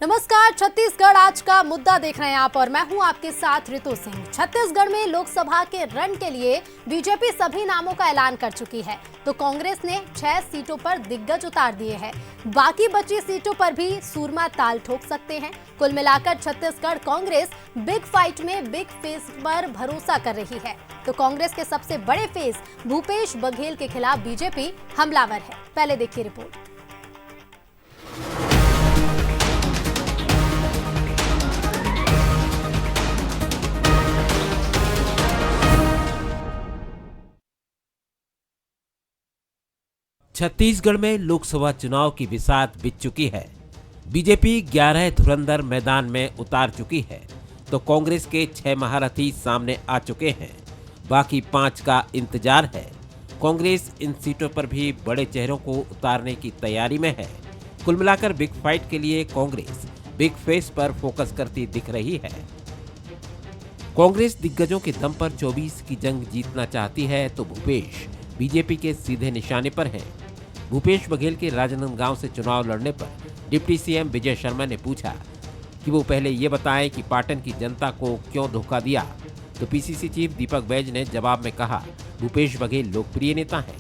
नमस्कार, छत्तीसगढ़ आज का मुद्दा देख रहे हैं आप और मैं हूं आपके साथ रितु सिंह। छत्तीसगढ़ में लोकसभा के रण के लिए बीजेपी सभी नामों का ऐलान कर चुकी है, तो कांग्रेस ने 6 सीटों पर दिग्गज उतार दिए हैं। बाकी बची सीटों पर भी सूरमा ताल ठोक सकते हैं। कुल मिलाकर छत्तीसगढ़ कांग्रेस बिग फाइट में बिग फेस पर भरोसा कर रही है। तो कांग्रेस के सबसे बड़े फेस भूपेश बघेल के खिलाफ बीजेपी हमलावर है। पहले देखिए रिपोर्ट। छत्तीसगढ़ में लोकसभा चुनाव की बिसात बीत चुकी है। बीजेपी 11 धुरंधर मैदान में उतार चुकी है, तो कांग्रेस के 6 महारथी सामने आ चुके हैं। बाकी 5 का इंतजार है। कांग्रेस इन सीटों पर भी बड़े चेहरों को उतारने की तैयारी में है। कुल मिलाकर बिग फाइट के लिए कांग्रेस बिग फेस पर फोकस करती दिख रही है। कांग्रेस दिग्गजों के दम पर 24 की जंग जीतना चाहती है, तो भूपेश बीजेपी के सीधे निशाने पर हैं। भूपेश बघेल के राजनांदगांव से चुनाव लड़ने पर डिप्टी सीएम विजय शर्मा ने पूछा कि वो पहले ये बताएं कि पाटन की जनता को क्यों धोखा दिया, तो पीसीसी चीफ दीपक बैज ने जवाब में कहा, भूपेश बघेल लोकप्रिय नेता हैं,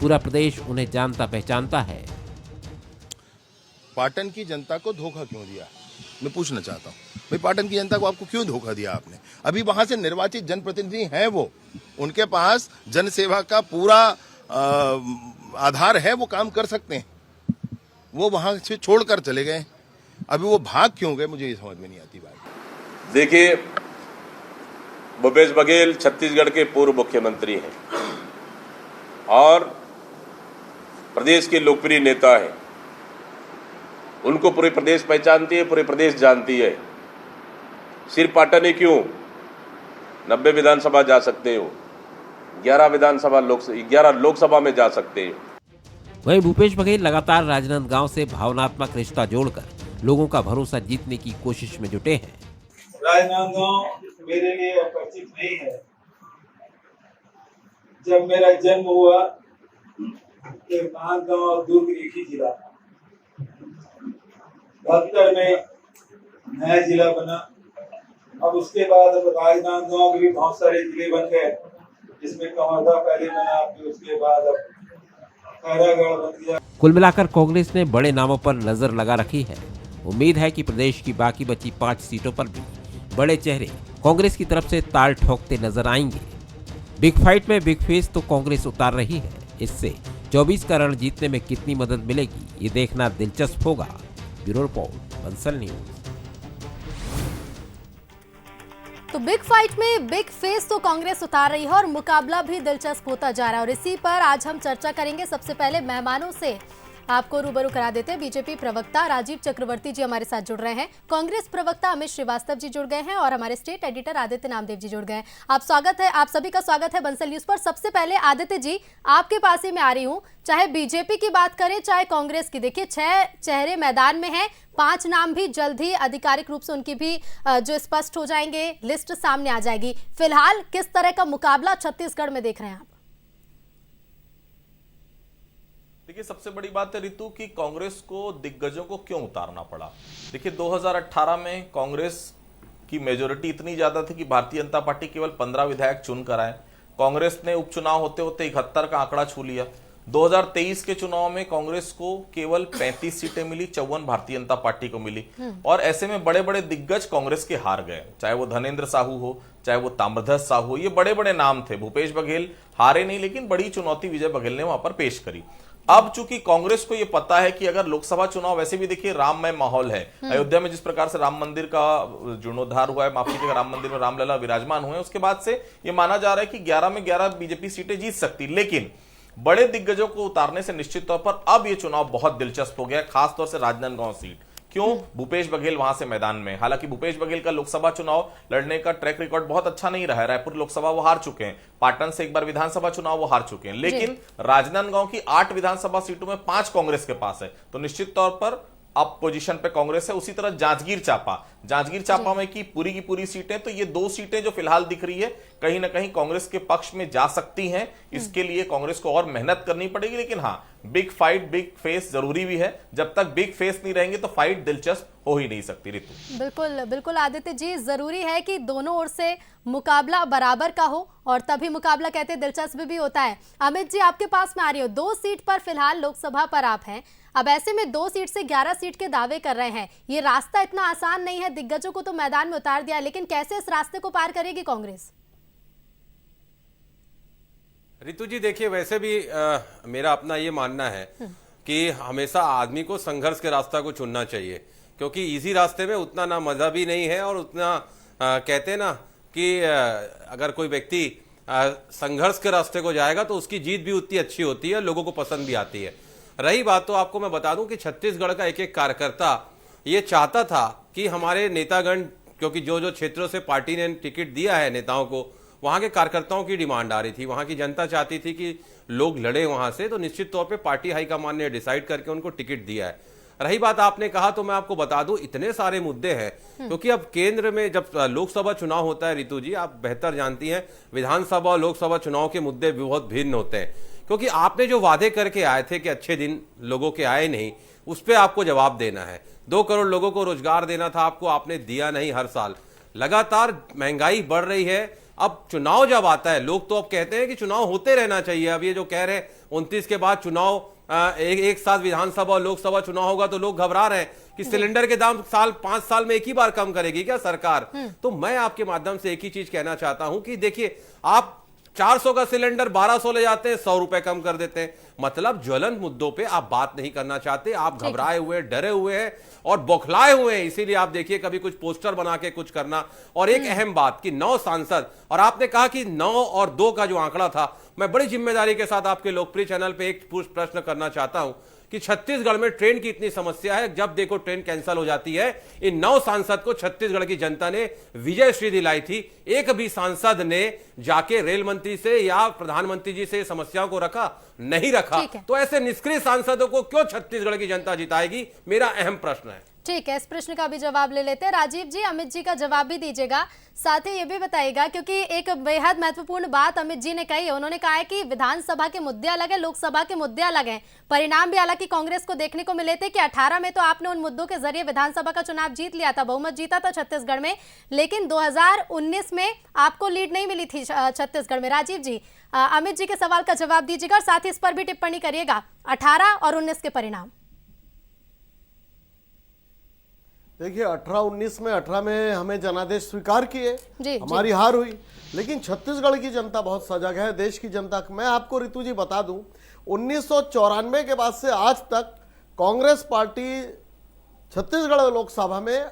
पूरा प्रदेश उन्हें जानता पहचानता है। पाटन की जनता को धोखा क्यों दिया, मैं पूछना चाहता हूँ। भाई पाटन की जनता को आपको क्यों धोखा दिया आपने? अभी वहां से निर्वाचित जनप्रतिनिधि हैं, वो उनके पास जनसेवा का पूरा आधार है, वो काम कर सकते हैं। वो वहां से छोड़कर चले गए, अभी वो भाग क्यों गए, मुझे ये समझ में नहीं आती बात। देखिए, भूपेश बघेल छत्तीसगढ़ के पूर्व मुख्यमंत्री हैं और प्रदेश के लोकप्रिय नेता हैं। उनको पूरे प्रदेश पहचानती है, पूरे प्रदेश जानती है। सिर्फ पाटन ही क्यों, 90 विधानसभा जा सकते हो, 11 लोकसभा में जा सकते हो। वहीं भूपेश बघेल लगातार राजनांदगांव से भावनात्मक रिश्ता जोड़कर लोगों का भरोसा जीतने की कोशिश में जुटे हैं। राजनांदगांव मेरे लिए अपरिचित नहीं है। जब मेरा जन्म हुआ तो नांदगांव और दुर्ग एक ही जिला था। 72 में नया जिला बना। अब उसके बाद राजनांदगांव के भी बहुत सारे जिले बन गए, जिसमें कवर्धा पहले बना, फिर उसके बाद अब खैरागढ़ बन गया। कुल मिलाकर कांग्रेस ने बड़े नामों पर नजर लगा रखी है। उम्मीद है कि प्रदेश की बाकी बची 5 सीटों पर भी बड़े चेहरे कांग्रेस की तरफ से ताल ठोकते नजर आएंगे। बिग फाइट में बिग फेस तो कांग्रेस उतार रही है। इससे 24 का रण जीतने में कितनी मदद मिलेगी, ये देखना दिलचस्प होगा। Bureau report, Bansal news. तो बिग फाइट में बिग फेस तो कांग्रेस उतार रही है और मुकाबला भी दिलचस्प होता जा रहा है और इसी पर आज हम चर्चा करेंगे। सबसे पहले मेहमानों से आपको रूबरू करा देते हैं। बीजेपी प्रवक्ता राजीव चक्रवर्ती जी हमारे साथ जुड़ रहे हैं, कांग्रेस प्रवक्ता अमित श्रीवास्तव जी जुड़ गए हैं और हमारे स्टेट एडिटर आदित्य नामदेव जी जुड़ गए हैं। आप सभी का स्वागत है बंसल न्यूज पर। सबसे पहले आदित्य जी, आपके पास ही मैं आ रही हूँ। चाहे बीजेपी की बात करें चाहे कांग्रेस की, देखिए 6 चेहरे मैदान में हैं, 5 नाम भी जल्द ही आधिकारिक रूप से उनकी भी जो स्पष्ट हो जाएंगे, लिस्ट सामने आ जाएगी। फिलहाल किस तरह का मुकाबला छत्तीसगढ़ में देख रहे हैं आप? देखिए, सबसे बड़ी बात है ऋतु कि कांग्रेस को दिग्गजों को क्यों उतारना पड़ा। देखिए, 2018 में कांग्रेस की मेजोरिटी इतनी ज्यादा थी कि भारतीय जनता पार्टी केवल 15 विधायक चुन कर आए। कांग्रेस ने उपचुनाव होते होते 71 का आंकड़ा छू लिया। 2023 के चुनाव में कांग्रेस को केवल 35 सीटें मिली, 54 भारतीय जनता पार्टी को मिली। और ऐसे में बड़े बड़े दिग्गज कांग्रेस के हार गए, चाहे वो धनेन्द्र साहू हो, चाहे वो ताम्रध्वज साहू हो। ये बड़े बड़े नाम थे। भूपेश बघेल हारे नहीं, लेकिन बड़ी चुनौती विजय बघेल ने वहां पर पेश करी। अब चूंकि कांग्रेस को यह पता है कि अगर लोकसभा चुनाव, वैसे भी देखिए राममय माहौल है अयोध्या में, जिस प्रकार से राम मंदिर का जीर्णोद्धार हुआ है, माफ कीजिएगा, राम मंदिर में रामलला विराजमान हुए, उसके बाद से यह माना जा रहा है कि 11 में 11 बीजेपी सीटें जीत सकती। लेकिन बड़े दिग्गजों को उतारने से निश्चित तौर पर अब यह चुनाव बहुत दिलचस्प हो गया, खासतौर से राजनांदगांव सीट। क्यों? भूपेश बघेल वहां से मैदान में। हालांकि भूपेश बघेल का लोकसभा चुनाव लड़ने का ट्रैक रिकॉर्ड बहुत अच्छा नहीं रहा है। रायपुर लोकसभा वो हार चुके हैं, पाटन से एक बार विधानसभा चुनाव वो हार चुके हैं, लेकिन राजनांदगांव की 8 विधानसभा सीटों में 5 कांग्रेस के पास है। तो निश्चित तौर पर अब पोजीशन पे कांग्रेस है। उसी तरह जांजगीर चांपा में की पूरी सीटें, तो ये 2 सीटें जो फिलहाल दिख रही है कहीं ना कहीं कांग्रेस के पक्ष में जा सकती हैं। इसके लिए कांग्रेस को और मेहनत करनी पड़ेगी, लेकिन हाँ, बिग फाइट, बिग फेस जरूरी भी है। जब तक बिग फेस नहीं रहेंगे तो फाइट दिलचस्प हो ही नहीं सकती। ऋतु, बिल्कुल बिल्कुल आदित्य जी, जरूरी है कि दोनों ओर से मुकाबला बराबर का हो और तभी मुकाबला कहते हैं दिलचस्प भी होता है। अमित जी, आपके पास में आ रही हो, 2 सीट पर फिलहाल लोकसभा पर आप हैं। अब ऐसे में 2 सीट से 11 सीट के दावे कर रहे हैं। ये रास्ता इतना आसान नहीं है, दिग्गजों को तो मैदान में उतार दिया, लेकिन कैसे इस रास्ते को पार करेगी कांग्रेस? रितु जी देखिए, वैसे भी मेरा अपना ये मानना है कि हमेशा आदमी को संघर्ष के रास्ता को चुनना चाहिए, क्योंकि इजी रास्ते में उतना ना मजा भी नहीं है और उतना कहते हैं ना कि अगर कोई व्यक्ति संघर्ष के रास्ते को जाएगा तो उसकी जीत भी उतनी अच्छी होती है, लोगों को पसंद भी आती है। रही बात, तो आपको मैं बता दूं कि छत्तीसगढ़ का एक कार्यकर्ता ये चाहता था कि हमारे नेतागण, क्योंकि जो जो क्षेत्रों से पार्टी ने टिकट दिया है नेताओं को, वहां के कार्यकर्ताओं की डिमांड आ रही थी, वहां की जनता चाहती थी कि लोग लड़े वहां से, तो निश्चित तौर पे पार्टी हाईकमान ने डिसाइड करके उनको टिकट दिया है। रही बात आपने कहा, तो मैं आपको बता दूं इतने सारे मुद्दे हैं, क्योंकि अब केंद्र में जब लोकसभा चुनाव होता है, रितु जी आप बेहतर जानती हैं, विधानसभा और लोकसभा चुनाव के मुद्दे भी बहुत भिन्न होते हैं, क्योंकि आपने जो वादे करके आए थे कि अच्छे दिन लोगों के आए नहीं, उस पर आपको जवाब देना है। 2 करोड़ लोगों को रोजगार देना था आपको, आपने दिया नहीं। हर साल लगातार महंगाई बढ़ रही है। अब चुनाव जब आता है, लोग तो अब कहते हैं कि चुनाव होते रहना चाहिए। अब ये जो कह रहे हैं 29 के बाद चुनाव, एक साथ विधानसभा और लोकसभा चुनाव होगा, तो लोग घबरा रहे हैं कि सिलेंडर के दाम 5 साल में एक ही बार कम करेगी क्या सरकार? तो मैं आपके माध्यम से एक ही चीज कहना चाहता हूं कि देखिए, आप 400 का सिलेंडर 1200 ले जाते हैं, 100 रुपए कम कर देते हैं। मतलब ज्वलंत मुद्दों पे आप बात नहीं करना चाहते, आप घबराए हुए, डरे हुए हैं और बौखलाए हुए हैं। इसीलिए आप देखिए कभी कुछ पोस्टर बना के कुछ करना। और एक अहम बात कि 9 सांसद, और आपने कहा कि 9 और 2 का जो आंकड़ा था, मैं बड़ी जिम्मेदारी के साथ आपके लोकप्रिय चैनल पे एक प्रश्न करना चाहता हूं कि छत्तीसगढ़ में ट्रेन की इतनी समस्या है, जब देखो ट्रेन कैंसिल हो जाती है। इन 9 सांसद को छत्तीसगढ़ की जनता ने विजय श्री दिलाई थी। एक भी सांसद ने जाके रेल मंत्री से या प्रधानमंत्री जी से समस्याओं को रखा? नहीं रखा। तो ऐसे निष्क्रिय सांसदों को क्यों छत्तीसगढ़ की जनता जिताएगी? मेरा अहम प्रश्न है। ठीक है, इस प्रश्न का भी जवाब ले लेते हैं। राजीव जी, अमित जी का जवाब भी दीजिएगा, साथ ही ये भी बताइएगा, क्योंकि एक बेहद महत्वपूर्ण बात अमित जी ने कही है। उन्होंने कहा है कि विधानसभा के मुद्दे अलग है, लोकसभा के मुद्दे अलग हैं। परिणाम भी हालांकि कांग्रेस को देखने को मिले थे कि 18 में तो आपने उन मुद्दों के जरिए विधानसभा का चुनाव जीत लिया था, बहुमत जीता था छत्तीसगढ़ में, लेकिन 2019 में आपको लीड नहीं मिली थी छत्तीसगढ़ में। राजीव जी, अमित जी के सवाल का जवाब दीजिएगा और साथ ही इस पर भी टिप्पणी करिएगा, 18 और 19 के परिणाम। देखिए, 18 में हमें जनादेश स्वीकार किए, हमारी हार हुई, लेकिन छत्तीसगढ़ की जनता बहुत सजग है, देश की जनता। मैं आपको रितु जी बता दूं, 1994 के बाद से आज तक कांग्रेस पार्टी छत्तीसगढ़ लोकसभा में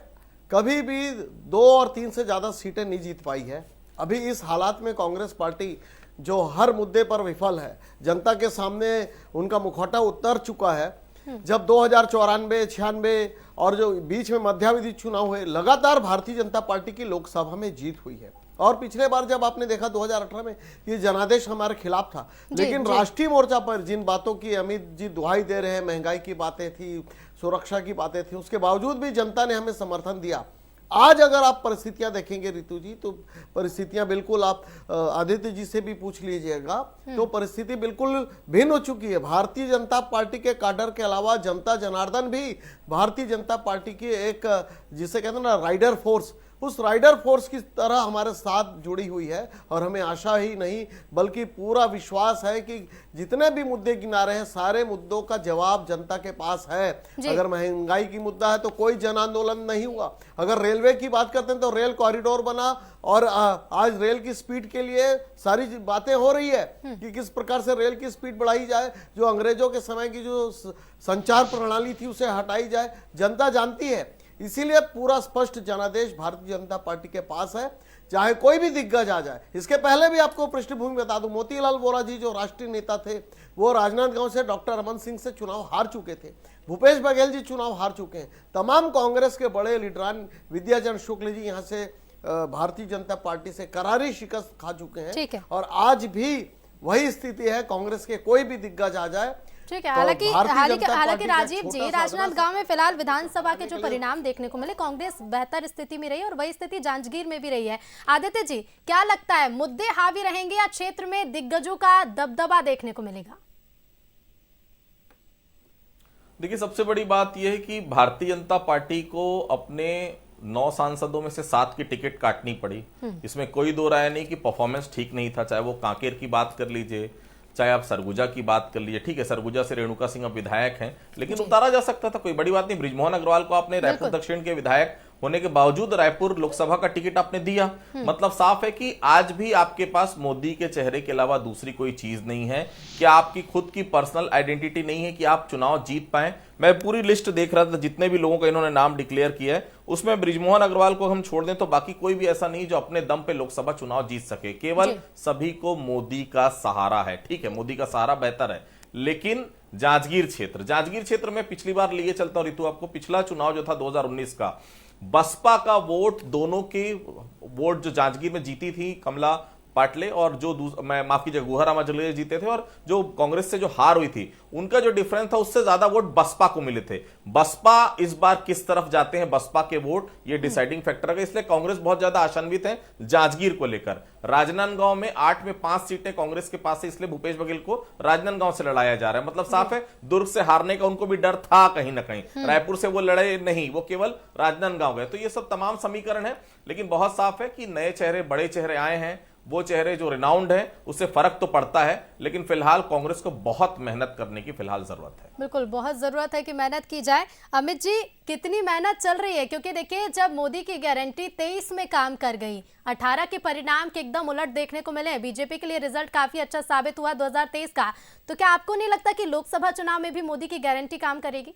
कभी भी 2 और 3 से ज्यादा सीटें नहीं जीत पाई है। अभी इस हालात में कांग्रेस पार्टी जो हर मुद्दे पर विफल है, जनता के सामने उनका मुखौटा उतर चुका है। जब 2094, 96 और जो बीच में मध्यावधि चुनाव हुए, लगातार भारतीय जनता पार्टी की लोकसभा में जीत हुई है। और पिछले बार जब आपने देखा 2018 में, ये जनादेश हमारे खिलाफ था, लेकिन राष्ट्रीय मोर्चा पर जिन बातों की अमित जी दुहाई दे रहे हैं, महंगाई की बातें थी, सुरक्षा की बातें थी, उसके बावजूद भी जनता ने हमें समर्थन दिया। आज अगर आप परिस्थितियां देखेंगे रितु जी, तो परिस्थितियां बिल्कुल, आप आदित्य जी से भी पूछ लीजिएगा, तो परिस्थिति बिल्कुल भिन्न हो चुकी है। भारतीय जनता पार्टी के काडर के अलावा जनता जनार्दन भी भारतीय जनता पार्टी की एक, जिसे कहते हैं ना, राइडर फोर्स, उस राइडर फोर्स की तरह हमारे साथ जुड़ी हुई है। और हमें आशा ही नहीं बल्कि पूरा विश्वास है कि जितने भी मुद्दे गिना रहे हैं, सारे मुद्दों का जवाब जनता के पास है। अगर महंगाई की मुद्दा है तो कोई जन आंदोलन नहीं हुआ। अगर रेलवे की बात करते हैं तो रेल कॉरिडोर बना, और आज रेल की स्पीड के लिए सारी बातें हो रही है कि किस प्रकार से रेल की स्पीड बढ़ाई जाए, जो अंग्रेजों के समय की जो संचार प्रणाली थी उसे हटाई जाए, जनता जानती है। इसीलिए पूरा स्पष्ट जनादेश भारतीय जनता पार्टी के पास है, चाहे कोई भी दिग्गज आ जाए। इसके पहले भी आपको पृष्ठभूमि बता दूं, मोतीलाल वोरा जी जो राष्ट्रीय नेता थे, वो राजनांदगांव से डॉक्टर रमन सिंह से चुनाव हार चुके थे। भूपेश बघेल जी चुनाव हार चुके हैं। तमाम कांग्रेस के बड़े लीडरान, विद्याचरण शुक्ल जी यहाँ से भारतीय जनता पार्टी से करारी शिकस्त खा चुके हैं। और आज भी वही स्थिति है। कांग्रेस के कोई भी दिग्गज आ जाए, ठीक है। तो हालांकि भारतीय हालांकि जनता हालांकि पार्टी का राजीव छोटा जी, सा राजनांदगांव में फिलहाल विधानसभा के जो परिणाम देखने को मिले, कांग्रेस बेहतर स्थिति में रही और वही स्थिति जांजगीर में भी रही है। आदित्य जी, क्या लगता है, मुद्दे हावी रहेंगे या क्षेत्र में दिग्गजों का दबदबा देखने को मिलेगा? देखिए, सबसे बड़ी बात यह है कि भारतीय जनता पार्टी को अपने 9 सांसदों में से 7 की टिकट काटनी पड़ी। इसमें कोई दो राय नहीं कि परफॉर्मेंस ठीक नहीं था, चाहे वो कांकेर की बात कर लीजिए, चाहे आप सरगुजा की बात कर लीजिए। ठीक है, सरगुजा से रेणुका सिंह अब विधायक हैं, लेकिन उतारा जा सकता था, कोई बड़ी बात नहीं। बृजमोहन अग्रवाल को आपने रायपुर दक्षिण के विधायक होने के बावजूद रायपुर लोकसभा का टिकट आपने दिया। मतलब साफ है कि आज भी आपके पास मोदी के चेहरे के अलावा दूसरी कोई चीज नहीं है, कि आपकी खुद की पर्सनल आइडेंटिटी नहीं है कि आप चुनाव जीत पाए। मैं पूरी लिस्ट देख रहा था, जितने भी लोगों का इन्होंने नाम डिक्लेयर किया है, उसमें बृजमोहन अग्रवाल को हम छोड़ दें तो बाकी कोई भी ऐसा नहीं जो अपने दम पे लोकसभा चुनाव जीत सके। केवल सभी को मोदी का सहारा है। ठीक है, मोदी का सहारा बेहतर है, लेकिन जांजगीर क्षेत्र में पिछली बार लिए चलता हूं रितु आपको, पिछला चुनाव जो था 2019 का, बसपा का वोट, दोनों के वोट जो जांजगीर में जीती थी कमला पाटले और जो माफ कीजिए गुहाराम अजगले जीते थे, और जो कांग्रेस से जो हार हुई थी, उनका जो डिफरेंस था उससे ज्यादा वोट बसपा को मिले थे। बसपा इस बार किस तरफ जाते हैं, बसपा के वोट, ये डिसाइडिंग फैक्टर है। इसलिए कांग्रेस बहुत ज्यादा आशान्वित है जांजगीर को लेकर। राजनांदगांव में 8 में 5 सीटें कांग्रेस के पास है, इसलिए भूपेश बघेल को राजनांदगांव से लड़ाया जा रहा है। मतलब साफ है, दुर्ग से हारने का उनको भी डर था कहीं ना कहीं। रायपुर से वो लड़े नहीं, वो केवल राजनांदगांव गए। तो ये सब तमाम समीकरण है, लेकिन बहुत साफ है कि नए चेहरे, बड़े चेहरे आए हैं, वो चेहरे जो रिनाउंड है, उससे फर्क तो पड़ता है। लेकिन फिलहाल कांग्रेस को बहुत मेहनत करने की फिलहाल जरूरत है। बिल्कुल, बहुत जरूरत है कि मेहनत की जाए। अमित जी, कितनी मेहनत चल रही है? क्योंकि देखिए, जब मोदी की गारंटी 23 में काम कर गई, 18 के परिणाम के एकदम उलट देखने को मिले। बीजेपी के लिए रिजल्ट काफी अच्छा साबित हुआ 2023 का, तो क्या आपको नहीं लगता कि लोकसभा चुनाव में भी मोदी की गारंटी काम करेगी?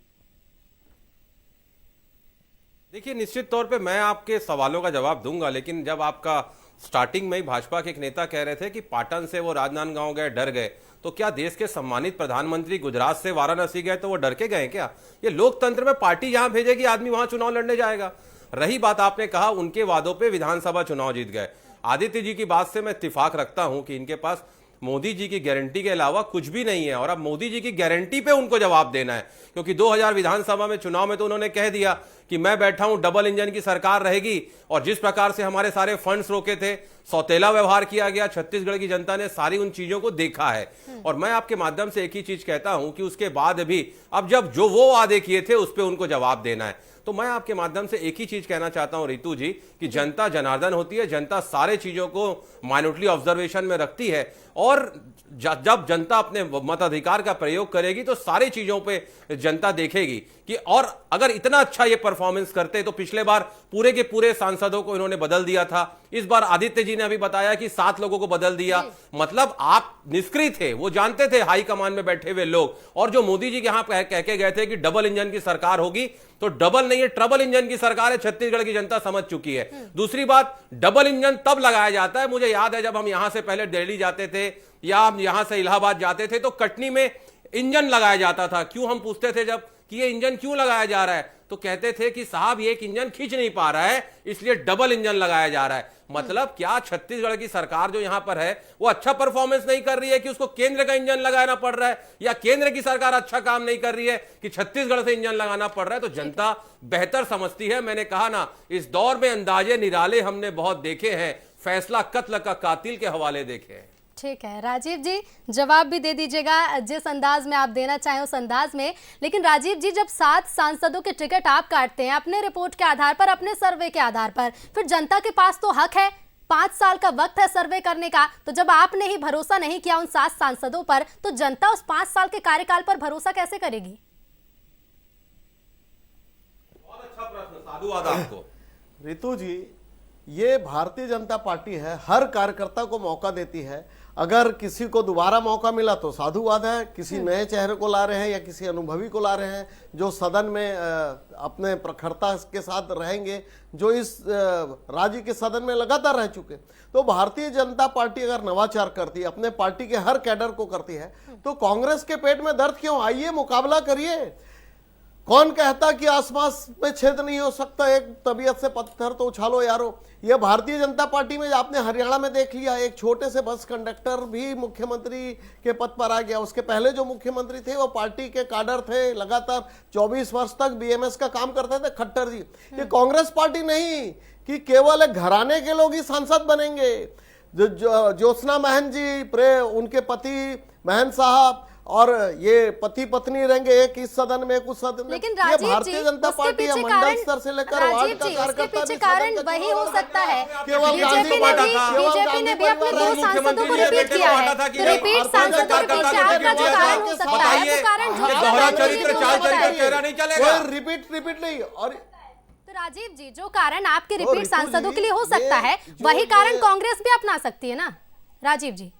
देखिए, निश्चित तौर पे मैं आपके सवालों का जवाब दूंगा, लेकिन जब आपका स्टार्टिंग में ही भाजपा के एक नेता कह रहे थे कि पाटन से वो राजनांदगांव गए, डर गए, तो क्या देश के सम्मानित प्रधानमंत्री गुजरात से वाराणसी गए तो वो डर के गए क्या? ये लोकतंत्र में पार्टी जहां भेजेगी आदमी वहां चुनाव लड़ने जाएगा। रही बात, आपने कहा उनके वादों पे विधानसभा चुनाव जीत गए। आदित्य जी की बात से मैं इत्तेफाक रखता हूं कि इनके पास मोदी जी की गारंटी के अलावा कुछ भी नहीं है, और अब मोदी जी की गारंटी पे उनको जवाब देना है। क्योंकि 2000 विधानसभा में चुनाव में तो उन्होंने कह दिया कि मैं बैठा हूं, डबल इंजन की सरकार रहेगी, और जिस प्रकार से हमारे सारे फंड्स रोके थे, सौतेला व्यवहार किया गया, छत्तीसगढ़ की जनता ने सारी उन चीजों को देखा है। और मैं आपके माध्यम से एक ही चीज कहता हूं कि उसके बाद भी अब जब जो वो वादे किए थे उस पर उनको जवाब देना है। तो मैं आपके माध्यम से एक ही चीज कहना चाहता हूं रितु जी, कि जनता जनार्दन होती है, जनता सारे चीजों को माइनॉरिटी ऑब्जर्वेशन में रखती है, और जब जनता अपने मताधिकार का प्रयोग करेगी तो सारी चीजों पे जनता देखेगी कि, और अगर इतना अच्छा ये परफॉर्मेंस करते तो पिछले बार पूरे के पूरे सांसदों को इन्होंने बदल दिया था, इस बार आदित्य जी ने अभी बताया कि 7 लोगों को बदल दिया। मतलब आप निष्क्रिय थे, वो जानते थे हाई कमान में बैठे हुए लोग। और जो मोदी जी के यहां कह के गए थे कि डबल इंजन की सरकार होगी, तो डबल नहीं है, ट्रबल इंजन की सरकार है, छत्तीसगढ़ की जनता समझ चुकी है। दूसरी बात, डबल इंजन तब लगाया जाता है, मुझे याद है जब हम यहां से पहले दिल्ली जाते थे या हम यहां से इलाहाबाद जाते थे तो कटनी में इंजन लगाया जाता था। क्यों? हम पूछते थे जब कि ये इंजन क्यों लगाया जा रहा है, तो कहते थे कि साहब ये एक इंजन खींच नहीं पा रहा है, इसलिए डबल इंजन लगाया जा रहा है। मतलब क्या छत्तीसगढ़ की सरकार जो यहां पर है वो अच्छा परफॉर्मेंस नहीं कर रही है कि उसको केंद्र का इंजन लगाना पड़ रहा है, या केंद्र की सरकार अच्छा काम नहीं कर रही है कि छत्तीसगढ़ से इंजन लगाना पड़ रहा है? तो जनता बेहतर समझती है। मैंने कहा ना, इस दौर में अंदाजे निराले हमने बहुत देखे हैं, फैसला कत्ल का कातिल के हवाले देखे हैं। ठीक है राजीव जी, जवाब भी दे दीजिएगा जिस अंदाज में आप देना चाहें उस अंदाज में। लेकिन राजीव जी, जब 7 सांसदों के टिकट आप काटते हैं अपने रिपोर्ट के आधार पर, अपने सर्वे के आधार पर, फिर जनता के पास तो हक है, 5 साल का वक्त है सर्वे करने का। तो जब आपने ही भरोसा नहीं किया उन 7 सांसदों पर, तो जनता उस 5 साल के कार्यकाल पर भरोसा कैसे करेगी? बहुत अच्छा प्रश्न, साधुवाद आपको। रितु जी, ये भारतीय जनता पार्टी है, हर कार्यकर्ता को मौका देती है। अगर किसी को दोबारा मौका मिला तो साधुवाद है, किसी नए चेहरे को ला रहे हैं या किसी अनुभवी को ला रहे हैं जो सदन में अपने प्रखरता के साथ रहेंगे, जो इस राज्य के सदन में लगातार रह चुके। तो भारतीय जनता पार्टी अगर नवाचार करती है, अपने पार्टी के हर कैडर को करती है, तो कांग्रेस के पेट में दर्द क्यों? आइए मुकाबला करिए। कौन कहता कि आसपास में छेद नहीं हो सकता, एक तबीयत से पत्थर तो उछालो यारो। ये भारतीय जनता पार्टी में आपने हरियाणा में देख लिया, एक छोटे से बस कंडक्टर भी मुख्यमंत्री के पद पर आ गया। उसके पहले जो मुख्यमंत्री थे वो पार्टी के काडर थे, लगातार 24 वर्ष तक बीएमएस का काम करते थे, खट्टर जी। ये कांग्रेस पार्टी नहीं कि केवल एक घराने के लोग ही सांसद बनेंगे। ज्योत्सना महन जी, उनके पति महन साहब और ये पति पत्नी रहेंगे, एक इस सदन में, कुछ सदन में। लेकिन ये भारतीय जनता पार्टी है, मंडल स्तर से लेकर वार्ड का कार्यकर्ता भी कारण वही हो सकता है। केवल बीजेपी ने भी अपने 2 सांसदों को रिपीट किया है, तो रिपीट सांसदों को रिपीट से आपका जो कारण हो सकता है वो कारण दोहरा चरित्र, चाल चरित्र चेहरा नहीं चलेगा। रिपीट नहीं। और तो राजीव जी, जो कारण आपके रिपीट सांसदों के लिए हो सकता है वही कारण कांग्रेस भी अपना सकती है ना राजीव जी?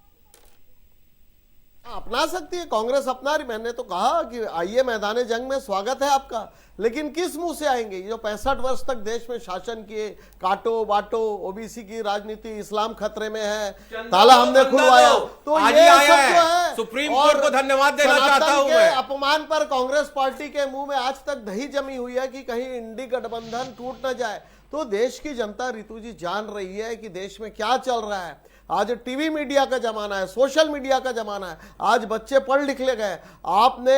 अपना सकती है, कांग्रेस अपना रही। मैंने तो कहा कि आइए मैदान जंग में, स्वागत है आपका, लेकिन किस मुंह से आएंगे? जो 65 वर्ष तक देश में शासन किए, काटो बाटो, ओबीसी की राजनीति, इस्लाम खतरे में है, ताला हमने खुलवाया, तो ये सब जो है सुप्रीम कोर्ट को धन्यवाद देना चाहता हूं मैं। अपमान पर कांग्रेस पार्टी के मुंह में आज तक दही जमी हुई है कि कहीं इंडी गठबंधन टूट न जाए। तो देश की जनता रितु जी जान रही है कि देश में क्या चल रहा है। आज टीवी मीडिया का जमाना है, सोशल मीडिया का जमाना है, आज बच्चे पढ़ लिख ले गए। आपने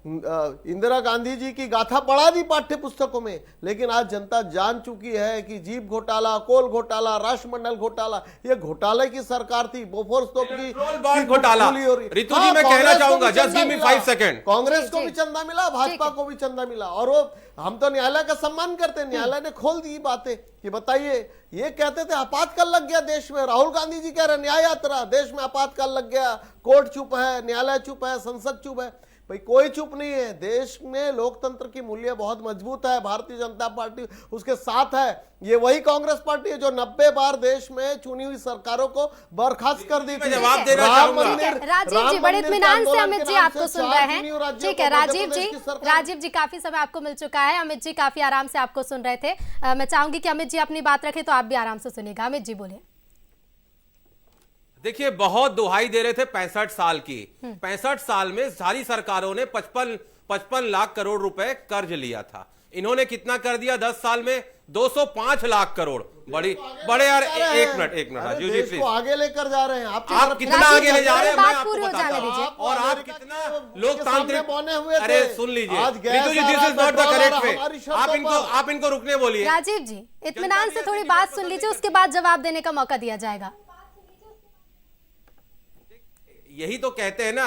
इंदिरा गांधी जी की गाथा पढ़ा दी पाठ्य पुस्तकों में, लेकिन आज जनता जान चुकी है कि जीप घोटाला, कोल घोटाला, राष्ट्रमंडल घोटाला, ये घोटाले की सरकार थी। बोफोर्स तोप की घोटाला। रितु जी मैं कहना चाहूंगा, just give me 5 second. Congress को भी चंदा मिला, भाजपा को भी चंदा मिला, और वो हम तो न्यायालय का सम्मान करते हैं। न्यायालय ने खोल दी बातें कि बताइए, ये कहते थे आपातकाल लग गया देश में, राहुल गांधी जी कह रहे न्याय यात्रा, देश में आपातकाल लग गया, कोर्ट चुप है, न्यायालय चुप है, संसद चुप है। भाई कोई चुप नहीं है। देश में लोकतंत्र की मूल्य बहुत मजबूत है, भारतीय जनता पार्टी उसके साथ है। ये वही कांग्रेस पार्टी है जो 90 बार देश में चुनी हुई सरकारों को बर्खास्त कर दी थी। जवाब देना चाहूंगा। राजीव जी बड़े इत्मीनान से अमित जी आपको सुन रहे हैं। ठीक है राजीव जी काफी समय आपको मिल चुका है। अमित जी काफी आराम से आपको सुन रहे थे। मैं चाहूंगी कि अमित जी अपनी बात रखें तो आप भी आराम से सुनिएगा। अमित जी बोलिए। देखिए, बहुत दुहाई दे रहे थे 65 साल की। 65 साल में सारी सरकारों ने 55 लाख करोड़ रुपए कर्ज लिया था। इन्होंने कितना कर दिया 10 साल में? 205 लाख करोड़। बड़े यार, एक मिनट राजीव जी प्लीज, आगे लेकर जा रहे हैं आप कितना आगे ले जा रहे हैं मैं आपको बताता हूं। और आप कितना लोकतांत्रिक बने हुए थे। अरे सुन लीजिए Ritu ji, this is not the correct way. आप इनको रुकने बोलिए। राजीव जी इत्मीनान से थोड़ी बात सुन लीजिए, उसके बाद जवाब देने का मौका दिया जाएगा। यही तो कहते हैं ना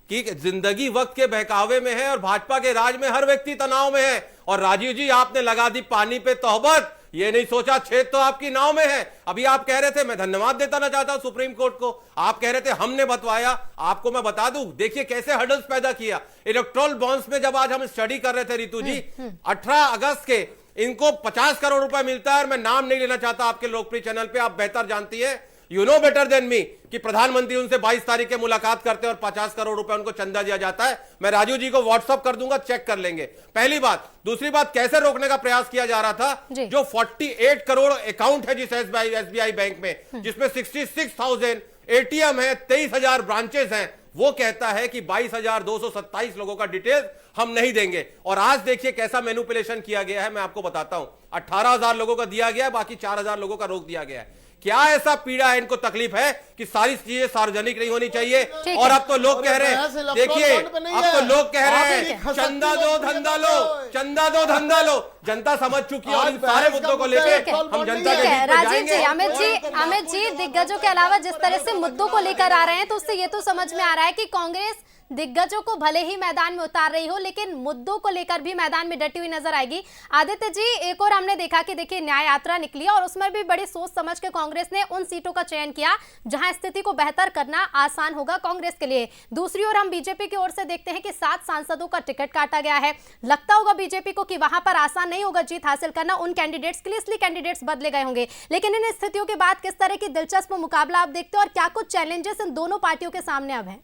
कि जिंदगी वक्त के बहकावे में है और भाजपा के राज में हर व्यक्ति तनाव में है। और राजीव जी आपने लगा दी पानी पे तौबत, ये नहीं सोचा छेद तो आपकी नाव में है। अभी आप कह रहे थे, मैं धन्यवाद देता ना चाहता हूं सुप्रीम कोर्ट को, आप कह रहे थे हमने बतवाया। आपको मैं बता दूं, देखिए कैसे हर्डल्स पैदा किया। इलेक्ट्रोल बॉन्ड्स में जब आज हम स्टडी कर रहे थे रितु जी, 18 अगस्त के इनको 50 करोड़ रुपए मिलता है। और मैं नाम नहीं लेना चाहता आपके लोकप्रिय चैनल पे, आप बेहतर जानती है, you know better than me, कि प्रधानमंत्री उनसे 22 तारीख के मुलाकात करते हैं और 50 करोड़ रुपए उनको चंदा दिया जाता है। मैं राजीव जी को व्हाट्सअप कर दूंगा, चेक कर लेंगे। पहली बात। दूसरी बात, कैसे रोकने का प्रयास किया जा रहा था? जो 48 करोड़ अकाउंट है जिस एसबीआई बैंक में, जिसमें 66,000 एटीएम है, 23,000 ब्रांचेस हैं, वो कहता है कि 22,227 लोगों का डिटेल हम नहीं देंगे। और आज देखिए कैसा मैनिपुलेशन किया गया है, मैं आपको बताता हूं। 18,000 लोगों का दिया गया है, बाकी 4,000 लोगों का रोक दिया गया है। क्या ऐसा पीड़ा है, इनको तकलीफ है कि सारी चीजें सार्वजनिक नहीं होनी चाहिए? और अब तो लोग कह रहे हैं, देखिए अब तो लोग कह रहे हैं चंदा दो धंधा लो, चंदा दो धंधा लो। जनता समझ चुकी है और इन सारे मुद्दों को लेकर हम जनता के बीच में राजीव जाएंगे। जी, अमित जी दिग्गजों के अलावा जिस तरह से मुद्दों को लेकर आ रहे हैं, तो उससे ये तो समझ में आ रहा है कि कांग्रेस दिग्गजों को भले ही मैदान में उतार रही हो, लेकिन मुद्दों को लेकर भी मैदान में डटी हुई नजर आएगी। आदित्य जी, एक और हमने देखा कि देखिए न्याय यात्रा निकली और उसमें भी बड़ी सोच समझ के कांग्रेस ने उन सीटों का चयन किया जहां स्थिति को बेहतर करना आसान होगा कांग्रेस के लिए। दूसरी ओर हम बीजेपी की ओर से देखते हैं कि 7 सांसदों का टिकट काटा गया है। लगता होगा बीजेपी को कि वहां पर आसान नहीं होगा जीत हासिल करना उन कैंडिडेट्स के लिए, इसलिए कैंडिडेट्स बदले गए होंगे। लेकिन इन स्थितियों के बाद किस तरह की दिलचस्प मुकाबला आप देखते हो और क्या कुछ चैलेंजेस इन दोनों पार्टियों के सामने अब है?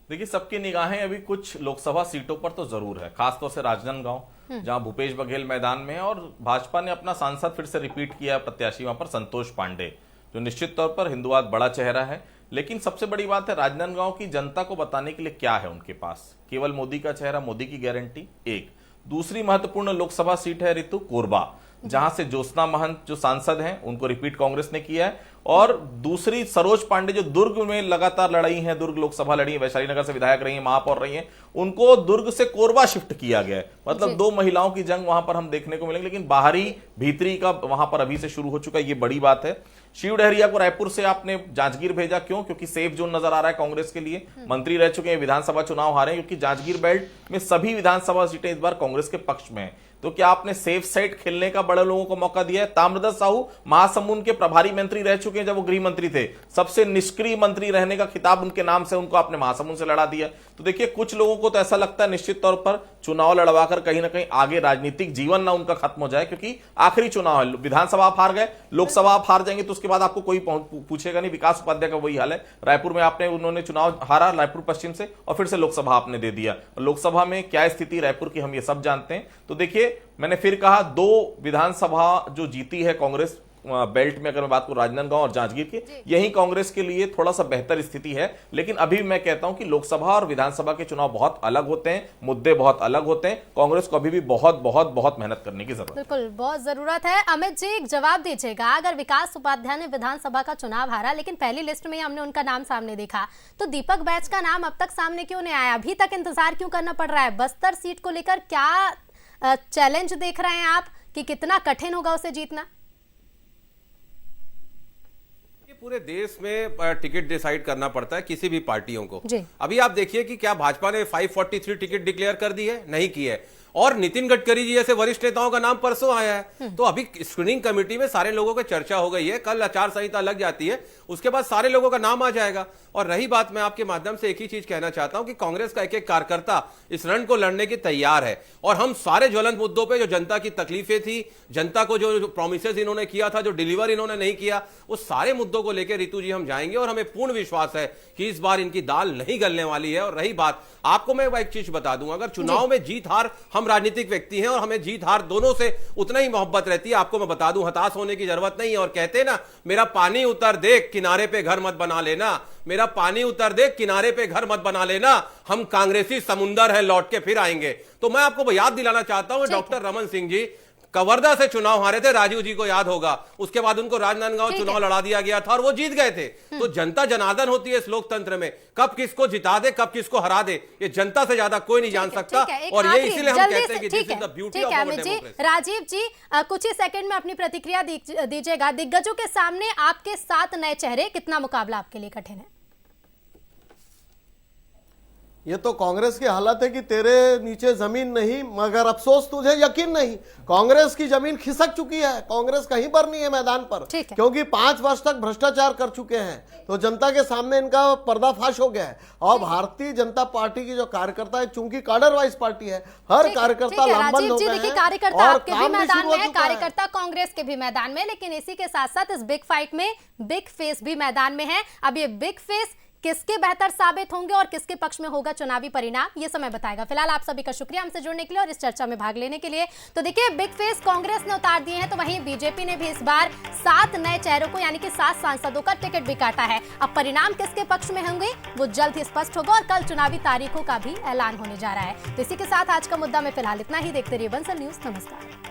देखिए, सबकी निगाहें अभी कुछ लोकसभा सीटों पर तो जरूर है, खासतौर से राजनांदगांव, जहां भूपेश बघेल मैदान में है और भाजपा ने अपना सांसद फिर से रिपीट किया प्रत्याशी वहां पर संतोष पांडे, जो निश्चित तौर पर हिंदुवाद बड़ा चेहरा है। लेकिन सबसे बड़ी बात है राजनांदगांव की जनता को बताने के लिए क्या है उनके पास। केवल मोदी का चेहरा, मोदी की गारंटी। एक दूसरी महत्वपूर्ण लोकसभा सीट है ऋतु कोरबा, जहां से ज्योत्सना महंत जो सांसद हैं उनको रिपीट कांग्रेस ने किया है, और दूसरी सरोज पांडे जो दुर्ग में लगातार लड़ाई हैं, दुर्ग लोकसभा लड़ी है, वैशाली नगर से विधायक रही हैं, महापौर रही हैं, उनको दुर्ग से कोरबा शिफ्ट किया गया है। मतलब दो महिलाओं की जंग वहां पर हम देखने को मिलेंगे, लेकिन बाहरी भीतरी का वहां पर अभी से शुरू हो चुका है, ये बड़ी बात है। शिव डहरिया को रायपुर से आपने जांजगीर भेजा, क्यों? क्योंकि सेफ जोन नजर आ रहा है कांग्रेस के लिए। मंत्री रह चुके हैं, विधानसभा चुनाव हारे, क्योंकि जांजगीर बेल्ट में सभी विधानसभा सीटें इस बार कांग्रेस के पक्ष में है। तो क्या आपने सेफ साइड खेलने का बड़े लोगों को मौका दिया है? ताम्रध्वज साहू महासमुंद के प्रभारी मंत्री रह चुके हैं जब वो गृह मंत्री थे, सबसे निष्क्रिय मंत्री रहने का खिताब उनके नाम से, उनको आपने महासमुंद से लड़ा दिया। तो देखिए, कुछ लोगों को तो ऐसा लगता है निश्चित तौर पर चुनाव लड़वाकर कहीं ना कहीं आगे राजनीतिक जीवन ना उनका खत्म हो जाए, क्योंकि आखिरी चुनाव है। विधानसभा आप हार गए, लोकसभा आप हार जाएंगे तो उसके बाद आपको कोई पूछेगा नहीं। विकास उपाध्याय का वही हाल है, रायपुर में उन्होंने चुनाव हारा रायपुर पश्चिम से, और फिर से लोकसभा आपने दे दिया। लोकसभा में क्या स्थिति रायपुर की हम ये सब जानते हैं। तो देखिए, मैंने फिर कहा, 2 विधानसभा जो जीती है कांग्रेस बेल्ट में, अगर मैं बात करूं राजनांदगांव और जांजगीर की, यही कांग्रेस के लिए थोड़ा सा बेहतर स्थिति है। लेकिन अभी मैं कहता हूं कि लोकसभा और विधानसभा के चुनाव बहुत अलग होते हैं, मुद्दे बहुत अलग होते हैं। कांग्रेस को अभी भी बहुत बहुत बहुत मेहनत करने की जरूरत है। बिल्कुल, बहुत जरूरत है। अमित जी, एक जवाब दीजिएगा, अगर विकास उपाध्याय ने विधानसभा का चुनाव हारा, लेकिन पहली लिस्ट में हमने उनका नाम सामने देखा, तो दीपक बैच का नाम अब तक सामने क्यों नहीं आया? अभी तक इंतजार क्यों करना पड़ रहा है? बस्तर सीट को लेकर क्या चैलेंज देख रहे हैं आप कि कितना कठिन होगा उसे जीतना? पूरे देश में टिकट डिसाइड करना पड़ता है किसी भी पार्टियों को। जी। अभी आप देखिए कि क्या भाजपा ने 543 टिकट डिक्लेयर कर दी है? नहीं की है। और नितिन गडकरी जी जैसे वरिष्ठ नेताओं का नाम परसों आया है। तो अभी स्क्रीनिंग कमेटी में सारे लोगों की चर्चा हो गई है, कल आचार संहिता लग जाती है, उसके बाद सारे लोगों का नाम आ जाएगा। और रही बात, मैं आपके माध्यम से एक ही चीज कहना चाहता हूं कि कांग्रेस का एक एक कार्यकर्ता इस रण को लड़ने की तैयार है, और हम सारे ज्वलंत मुद्दों पे जो जनता की तकलीफें थी, जनता को जो प्रॉमिसेस इन्होंने किया था, जो डिलीवर इन्होंने नहीं किया, उस सारे मुद्दों को लेकर ऋतु जी हम जाएंगे, और हमें पूर्ण विश्वास है कि इस बार इनकी दाल नहीं गलने वाली है। और रही बात, आपको मैं एक चीज बता दूं, अगर चुनाव में जीत हार, हम राजनीतिक व्यक्ति हैं और हमें जीत हार दोनों से उतना ही मोहब्बत रहती है, आपको मैं बता दूं, हताश होने की जरूरत नहीं है। और कहते ना, मेरा पानी उतर देख किनारे पे घर मत बना लेना, मेरा पानी उतर देख किनारे पे घर मत बना लेना, हम कांग्रेसी समुंदर है, लौट के फिर आएंगे। तो मैं आपको याद दिलाना चाहता हूं, डॉक्टर रमन सिंह जी कवर्धा से चुनाव हारे थे, राजीव जी को याद होगा, उसके बाद उनको राजनांदगांव चुनाव लड़ा दिया गया था और वो जीत गए थे। तो जनता जनार्दन होती है इस लोकतंत्र में, कब किसको जिता दे, कब किसको हरा दे, ये जनता से ज्यादा कोई नहीं जान सकता। और ये इसीलिए हम कहते हैं कि this is the beauty of our democracy. Rajiv ji, कुछ ही सेकंड में अपनी प्रतिक्रिया दीजिएगा। दिग्गजों के सामने आपके 7 नए चेहरे, कितना मुकाबला आपके लिए कठिन है? ये तो कांग्रेस की हालत है कि तेरे नीचे जमीन नहीं, मगर अफसोस तुझे यकीन नहीं, कांग्रेस की जमीन खिसक चुकी है। कांग्रेस कहीं पर नहीं है मैदान पर, क्योंकि 5 वर्ष तक भ्रष्टाचार कर चुके हैं। तो जनता के सामने इनका पर्दाफाश हो गया है। और भारतीय जनता पार्टी की जो कार्यकर्ता है, चूंकि कार्डर वाइज पार्टी है, हर कार्यकर्ता लामबंद हो गए हैं। कार्यकर्ता आपके भी मैदान में है, कार्यकर्ता कांग्रेस के भी मैदान में, लेकिन इसी के साथ साथ इस बिग फाइट में बिग फेस भी मैदान में है। अब ये बिग फेस किसके बेहतर साबित होंगे और किसके पक्ष में होगा चुनावी परिणाम, ये समय बताएगा। फिलहाल आप सभी का शुक्रिया हमसे जुड़ने के लिए और इस चर्चा में भाग लेने के लिए। तो देखिए, बिग फेस कांग्रेस ने उतार दिए हैं, तो वहीं बीजेपी ने भी इस बार 7 नए चेहरों को, यानी कि 7 सांसदों का टिकट भी काटा है। अब परिणाम किसके पक्ष में होंगे वो जल्द ही स्पष्ट होगा, और कल चुनावी तारीखों का भी ऐलान होने जा रहा है। तो इसी के साथ आज का मुद्दा में फिलहाल इतना ही। देखते रहिए बंसल न्यूज। नमस्कार।